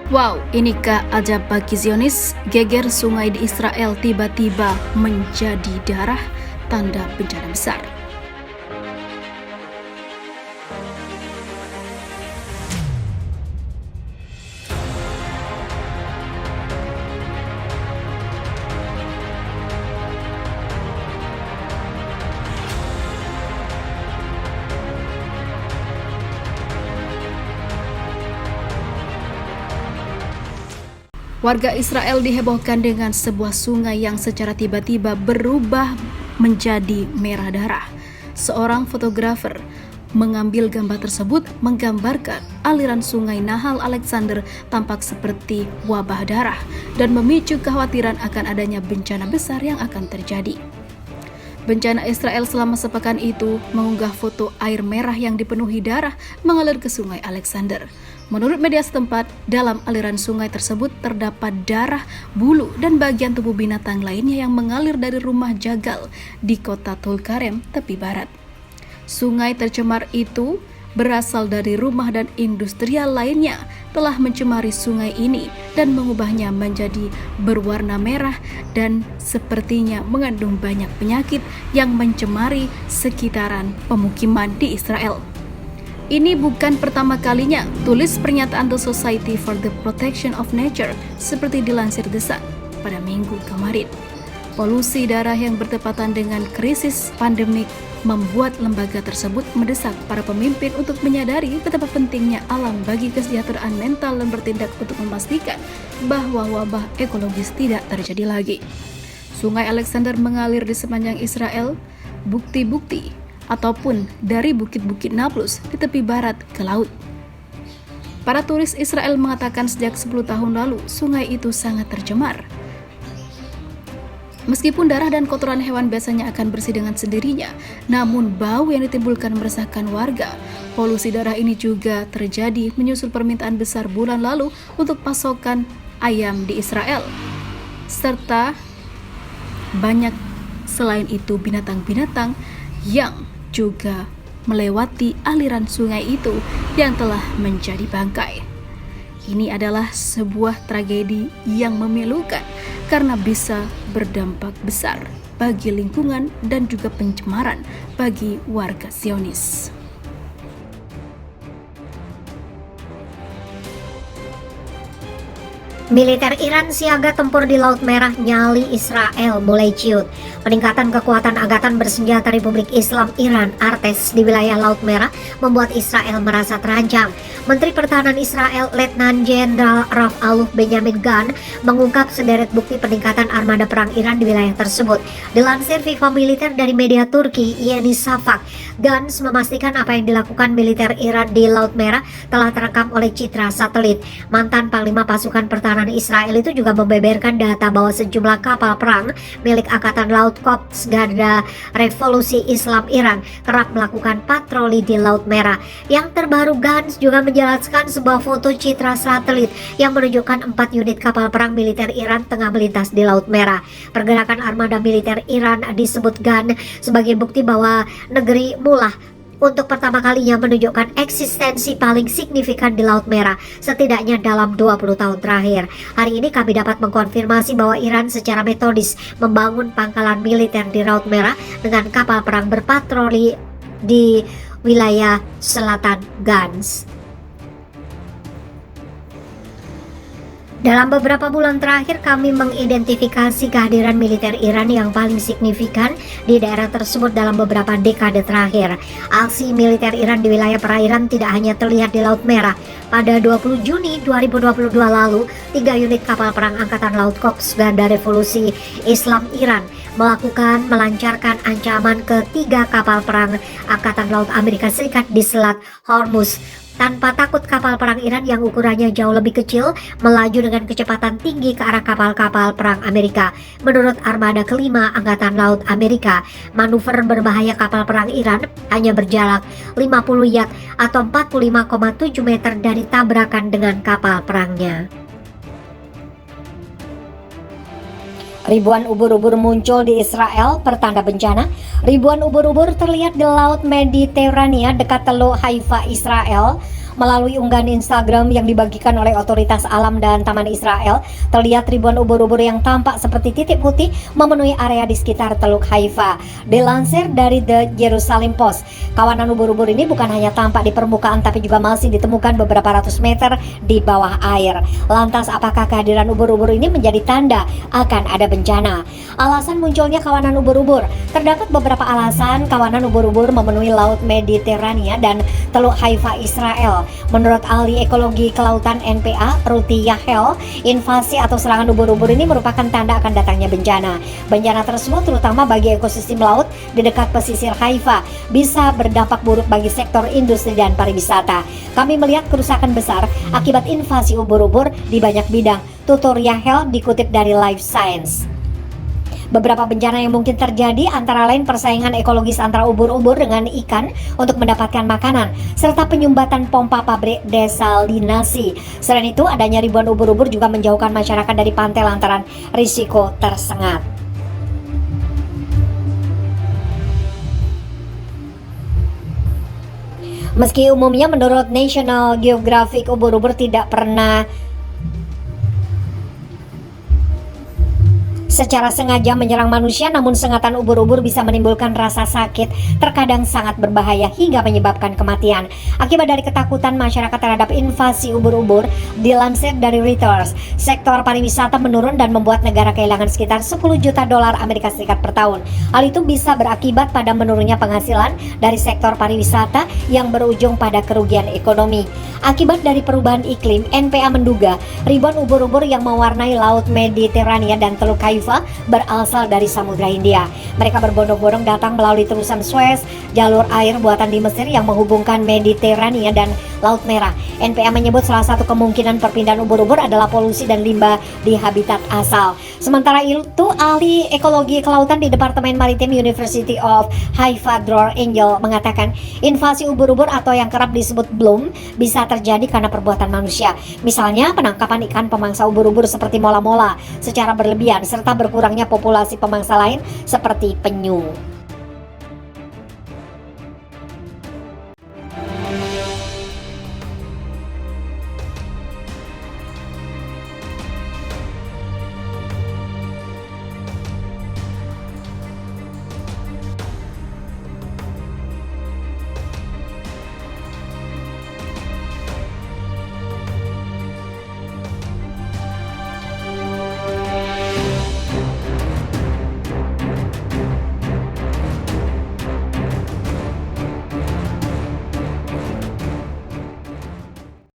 Wow, inikah ajab bagi Zionis? Geger sungai di Israel tiba-tiba menjadi darah, tanda bencana besar. Warga Israel dihebohkan dengan sebuah sungai yang secara tiba-tiba berubah menjadi merah darah. Seorang fotografer mengambil gambar tersebut menggambarkan aliran sungai Nahal Alexander tampak seperti wabah darah dan memicu kekhawatiran akan adanya bencana besar yang akan terjadi. Bencana Israel selama sepekan itu mengunggah foto air merah yang dipenuhi darah mengalir ke sungai Alexander. Menurut media setempat, dalam aliran sungai tersebut terdapat darah, bulu, dan bagian tubuh binatang lainnya yang mengalir dari rumah Jagal di kota Tulkarem, tepi barat. Sungai tercemar itu berasal dari rumah dan industrial lainnya telah mencemari sungai ini dan mengubahnya menjadi berwarna merah dan sepertinya mengandung banyak penyakit yang mencemari sekitaran pemukiman di Israel. Ini bukan pertama kalinya, tulis pernyataan The Society for the Protection of Nature seperti dilansir The Sun pada Minggu kemarin. Polusi darah yang bertepatan dengan krisis pandemik membuat lembaga tersebut mendesak para pemimpin untuk menyadari betapa pentingnya alam bagi kesejahteraan mental dan bertindak untuk memastikan bahwa wabah ekologis tidak terjadi lagi. Sungai Alexander mengalir di sepanjang Israel, bukti-bukti ataupun dari bukit-bukit Nablus di tepi barat ke laut. Para turis Israel mengatakan sejak 10 tahun lalu sungai itu sangat tercemar. Meskipun darah dan kotoran hewan biasanya akan bersih dengan sendirinya, namun bau yang ditimbulkan meresahkan warga. Polusi darah ini juga terjadi menyusul permintaan besar bulan lalu untuk pasokan ayam di Israel. Serta banyak selain itu binatang-binatang yang juga melewati aliran sungai itu yang telah menjadi bangkai. Ini adalah sebuah tragedi yang memilukan karena bisa berdampak besar bagi lingkungan dan juga pencemaran bagi warga Zionis. Militer Iran siaga tempur di Laut Merah, nyali Israel mulai ciut. Peningkatan kekuatan angkatan bersenjata Republik Islam Iran Artes di wilayah Laut Merah membuat Israel merasa terancam. Menteri Pertahanan Israel Letnan Jenderal Rav Aluf Benjamin Gan mengungkap sederet bukti peningkatan armada perang Iran di wilayah tersebut. Dilansir Viva Militer dari media Turki Yeni Shafak, Gans memastikan apa yang dilakukan militer Iran di Laut Merah telah terekam oleh citra satelit. Mantan Panglima Pasukan Pertahanan Israel itu juga membeberkan data bahwa sejumlah kapal perang milik Angkatan Laut Korps Garda Revolusi Islam Iran kerap melakukan patroli di Laut Merah. Yang terbaru, Gans juga menjelaskan sebuah foto citra satelit yang menunjukkan 4 unit kapal perang militer Iran tengah melintas di Laut Merah. Pergerakan armada militer Iran disebut Gan sebagai bukti bahwa negeri Mullah untuk pertama kalinya menunjukkan eksistensi paling signifikan di Laut Merah setidaknya dalam 20 tahun terakhir. Hari ini kami dapat mengkonfirmasi bahwa Iran secara metodis membangun pangkalan militer di Laut Merah dengan kapal perang berpatroli di wilayah selatan Gans. Dalam beberapa bulan terakhir kami mengidentifikasi kehadiran militer Iran yang paling signifikan di daerah tersebut dalam beberapa dekade terakhir. Aksi militer Iran di wilayah perairan tidak hanya terlihat di Laut Merah. Pada 20 Juni 2022 lalu, 3 unit kapal perang Angkatan Laut Korps Garda Revolusi Islam Iran melancarkan ancaman ke 3 kapal perang Angkatan Laut Amerika Serikat di Selat Hormuz. Tanpa takut, kapal perang Iran yang ukurannya jauh lebih kecil melaju dengan kecepatan tinggi ke arah kapal-kapal perang Amerika. Menurut Armada kelima Angkatan Laut Amerika, manuver berbahaya kapal perang Iran hanya berjarak 50 yard atau 45,7 meter dari tabrakan dengan kapal perangnya. Ribuan ubur-ubur muncul di Israel pertanda bencana. Ribuan ubur-ubur terlihat di Laut Mediterania dekat Teluk Haifa, Israel. Melalui unggahan Instagram yang dibagikan oleh otoritas alam dan Taman Israel, terlihat ribuan ubur-ubur yang tampak seperti titik putih memenuhi area di sekitar Teluk Haifa. Dilansir dari The Jerusalem Post, kawanan ubur-ubur ini bukan hanya tampak di permukaan tapi juga masih ditemukan beberapa ratus meter di bawah air. Lantas apakah kehadiran ubur-ubur ini menjadi tanda akan ada bencana? Alasan munculnya kawanan ubur-ubur, terdapat beberapa alasan kawanan ubur-ubur memenuhi Laut Mediterania dan Teluk Haifa Israel. Menurut ahli ekologi kelautan NPA, Ruti Yahel, invasi atau serangan ubur-ubur ini merupakan tanda akan datangnya bencana. Bencana tersebut terutama bagi ekosistem laut di dekat pesisir Haifa bisa berdampak buruk bagi sektor industri dan pariwisata. Kami melihat kerusakan besar akibat invasi ubur-ubur di banyak bidang, tutur Yahel dikutip dari Life Science. Beberapa bencana yang mungkin terjadi antara lain persaingan ekologis antara ubur-ubur dengan ikan untuk mendapatkan makanan, serta penyumbatan pompa pabrik desalinasi. Selain itu, adanya ribuan ubur-ubur juga menjauhkan masyarakat dari pantai lantaran risiko tersengat. Meski umumnya menurut National Geographic ubur-ubur tidak pernah secara sengaja menyerang manusia, namun sengatan ubur-ubur bisa menimbulkan rasa sakit, terkadang sangat berbahaya hingga menyebabkan kematian. Akibat dari ketakutan masyarakat terhadap invasi ubur-ubur, dilansir dari Reuters, sektor pariwisata menurun dan membuat negara kehilangan sekitar 10 juta dolar Amerika Serikat per tahun. Hal itu bisa berakibat pada menurunnya penghasilan dari sektor pariwisata yang berujung pada kerugian ekonomi. Akibat dari perubahan iklim, NPA menduga ribuan ubur-ubur yang mewarnai Laut Mediterania dan Teluk Haifa berasal dari Samudra Hindia. Mereka berbondong-bondong datang melalui terusan Suez, jalur air buatan di Mesir yang menghubungkan Mediterania dan Laut Merah. NPA menyebut salah satu kemungkinan perpindahan ubur-ubur adalah polusi dan limbah di habitat asal. Sementara itu, ahli ekologi kelautan di Departemen Maritim University of Haifa, Dror Angel, mengatakan invasi ubur-ubur atau yang kerap disebut bloom bisa terjadi karena perbuatan manusia. Misalnya penangkapan ikan pemangsa ubur-ubur seperti mola-mola secara berlebihan serta berkurangnya populasi pemangsa lain seperti penyu.